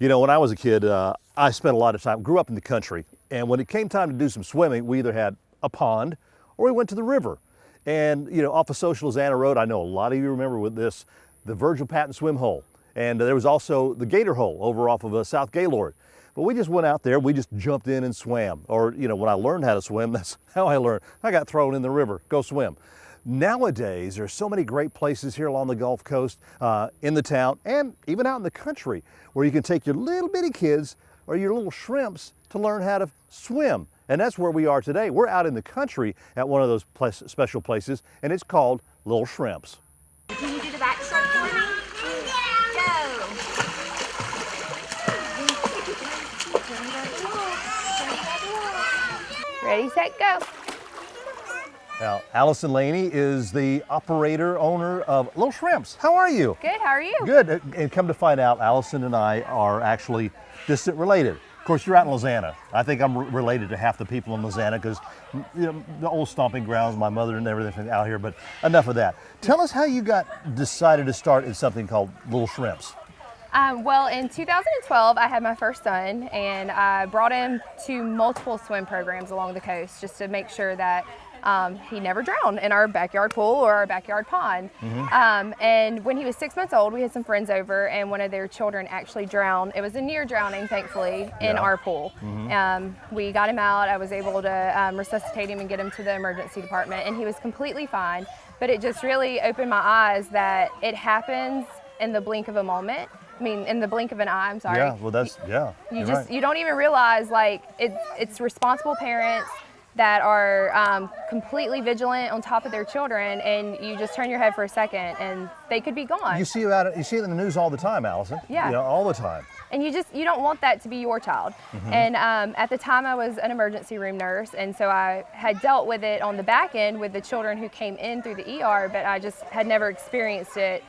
You know, when I was a kid, I spent a lot of time, grew up in the country, and when it came time to do some swimming, we either had a pond or we went to the river. And, you know, off of Social Louisiana Road, I know a lot of you remember with this, the Virgil Patton swim hole. And there was also the Gator hole over off of South Gaylord. But we just went out there, we just jumped in and swam. Or, you know, when I learned how to swim, that's how I learned. I got thrown in the river, go swim. Nowadays, there's so many great places here along the Gulf Coast, in the town, and even out in the country, where you can take your little bitty kids or your little shrimps to learn how to swim. And that's where we are today. We're out in the country at one of those special places, and it's called Little Shrimps. Can you do the backstroke for me? Go! Ready, set, go! Now, Allison Laney is the operator, owner of Little Shrimps. How are you? Good, how are you? Good, and come to find out, Allison and I are actually distant related. Of course, you're out in Louisiana. I think I'm related to half the people in Louisiana because, you know, the old stomping grounds, my mother and everything out here, but enough of that. Tell us how you decided to start in something called Little Shrimps. Well, in 2012, I had my first son, and I brought him to multiple swim programs along the coast just to make sure that he never drowned in our backyard pool or our backyard pond. And when he was 6 months old, we had some friends over, and one of their children actually drowned. It was a near drowning, thankfully, in our pool. We got him out. I was able to resuscitate him and get him to the emergency department, and he was completely fine. But it just really opened my eyes that it happens in the blink of a moment. I mean, in the blink of an eye, I'm sorry. Yeah, well, that's, yeah. You don't even realize, like, it's responsible parents that are completely vigilant on top of their children, and you just turn your head for a second and they could be gone. You see it in the news all the time, Allison. Yeah. You know, all the time. And you don't want that to be your child. And at the time I was an emergency room nurse, and so I had dealt with it on the back end with the children who came in through the ER, but I just had never experienced it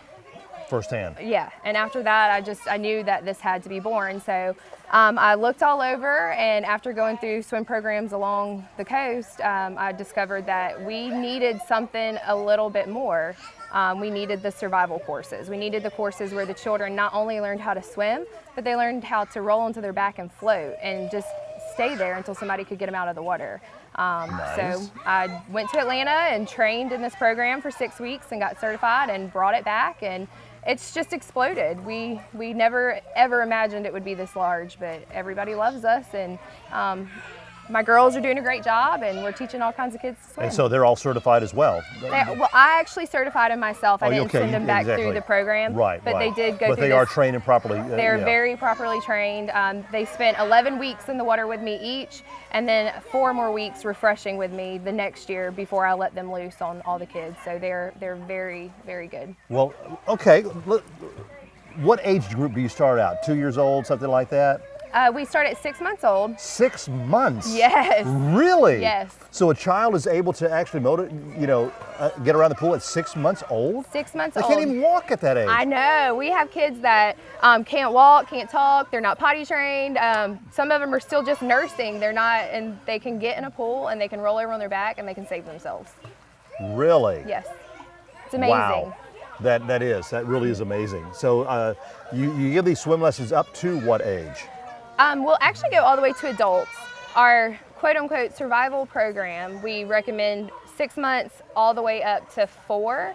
firsthand. Yeah, and after that, I knew that this had to be born. So I looked all over, and after going through swim programs along the coast, I discovered that we needed something a little bit more. We needed the survival courses. We needed the courses where the children not only learned how to swim, but they learned how to roll onto their back and float and just stay there until somebody could get them out of the water. Nice. So I went to Atlanta and trained in this program for 6 weeks and got certified and brought it back, and it's just exploded. We never ever imagined it would be this large, but everybody loves us, and my girls are doing a great job, and we're teaching all kinds of kids to swim. And so they're all certified as well. Well, I actually certified them myself. I didn't send them back through the program, but they did go through. But they are trained and properly. They're very properly trained. They spent 11 weeks in the water with me each, and then 4 more weeks refreshing with me the next year before I let them loose on all the kids. So they're very, very good. Well, okay. What age group do you start out? 2 years old, something like that? We start at 6 months old. 6 months? Yes. Really? Yes. So a child is able to actually get around the pool at 6 months old? 6 months old. They old. can't even walk at that age. I know. We have kids that can't walk, can't talk. They're not potty trained. Some of them are still just nursing. They're not, and they can get in a pool and they can roll over on their back and they can save themselves. Really? Yes. It's amazing. Wow. That really is amazing. So you give these swim lessons up to what age? We'll actually go all the way to adults. Our quote-unquote survival program, we recommend 6 months all the way up to 4.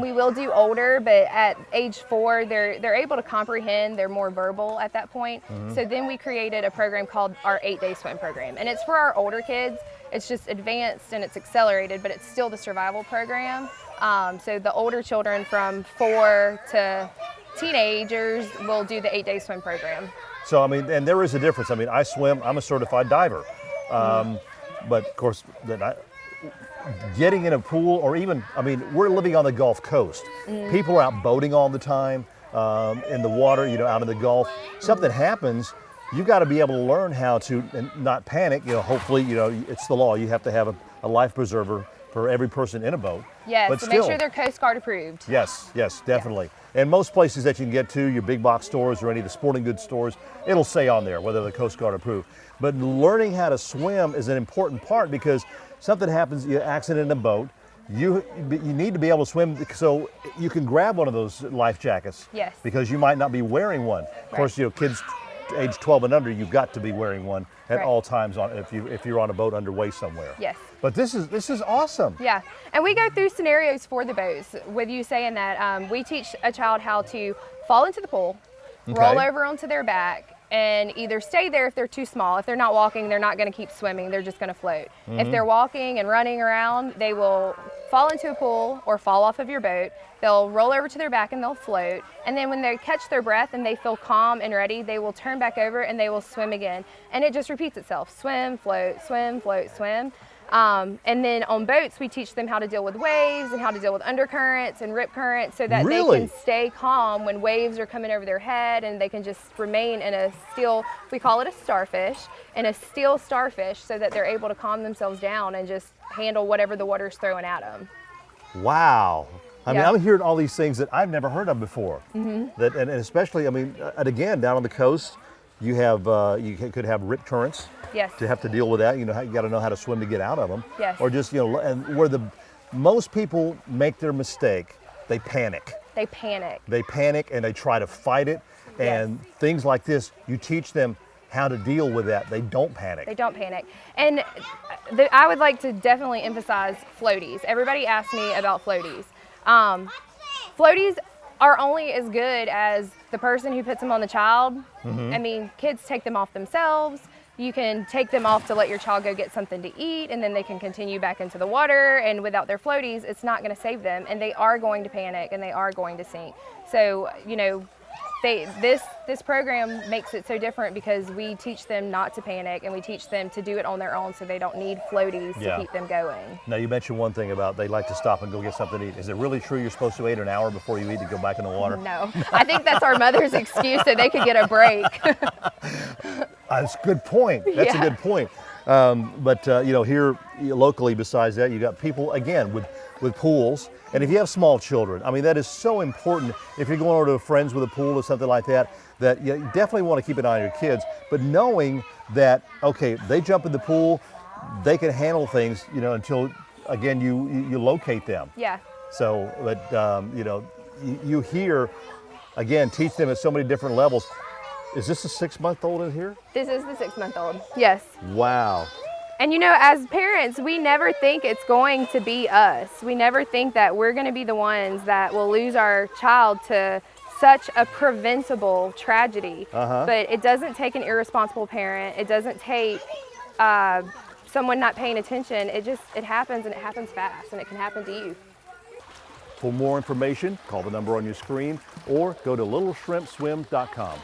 We will do older, but at age 4, they're able to comprehend. They're more verbal at that point. So then we created a program called our 8-day swim program, and it's for our older kids. It's just advanced and it's accelerated, but it's still the survival program. So the older children from 4 to teenagers will do the 8-day swim program. So, I mean, and there is a difference. I mean, I swim, I'm a certified diver. But of course, getting in a pool, or even, I mean, we're living on the Gulf Coast. People are out boating all the time, in the water, out in the Gulf. Something happens, you've got to be able to learn how to not panic. Hopefully, it's the law. You have to have a life preserver for every person in a boat. Yes, but so still, make sure they're Coast Guard approved. Yes, definitely. Yeah. And most places that you can get to, your big box stores or any of the sporting goods stores, it'll say on there whether the Coast Guard approved. But learning how to swim is an important part, because something happens, you accident in a boat, you need to be able to swim so you can grab one of those life jackets. Yes. Because you might not be wearing one. Of course, kids age 12 and under, you've got to be wearing one at Right. all times on if you're on a boat underway somewhere. Yes. But this is awesome. Yeah, and we go through scenarios for the boats with you saying that. We teach a child how to fall into the pool, roll Okay. over onto their back, and either stay there if they're too small. If they're not walking, they're not going to keep swimming. They're just going to float. If they're walking and running around, they will fall into a pool or fall off of your boat. They'll roll over to their back and they'll float. And then when they catch their breath and they feel calm and ready, they will turn back over and they will swim again. And it just repeats itself. Swim, float, swim, float, swim. And then on boats, we teach them how to deal with waves and how to deal with undercurrents and rip currents so that Really? they can stay calm when waves are coming over their head, and they can just remain in a still, we call it a starfish, in a still starfish, so that they're able to calm themselves down and just handle whatever the water's throwing at them. Wow. I mean, Yeah. I'm hearing all these things that I've never heard of before. That, and especially, I mean, and again, down on the coast, you have could have rip currents. Yes. To have to deal with that, you got to know how to swim to get out of them. Yes. Or just, and where the most people make their mistake, they panic. They panic. They panic and they try to fight it. And things like this, you teach them how to deal with that. They don't panic. They don't panic. And I would like to definitely emphasize floaties. Everybody asks me about floaties. Floaties are only as good as the person who puts them on the child. I mean, kids take them off themselves. You can take them off to let your child go get something to eat, and then they can continue back into the water. And without their floaties, it's not going to save them, and they are going to panic and they are going to sink. So, this program makes it so different because we teach them not to panic, and we teach them to do it on their own, so they don't need floaties Yeah. to keep them going. Now, you mentioned one thing about they like to stop and go get something to eat. Is it really true you're supposed to wait an hour before you eat to go back in the water? No, I think that's our mother's excuse so they could get a break. That's a good point. That's a Yeah. good point. But here locally, besides that, you got people again with pools. And if you have small children, I mean, that is so important. If you're going over to friends with a pool or something like that, that you definitely want to keep an eye on your kids. But knowing that, okay, they jump in the pool, they can handle things, until again you locate them. Yeah. So, but you hear, again, teach them at so many different levels. Is this a 6-month-old in here? This is the 6-month-old. Yes. Wow. And as parents, we never think it's going to be us. We never think that we're going to be the ones that will lose our child to such a preventable tragedy. But it doesn't take an irresponsible parent. It doesn't take someone not paying attention. It happens, and it happens fast, and it can happen to you. For more information, call the number on your screen or go to littleshrimpswim.com.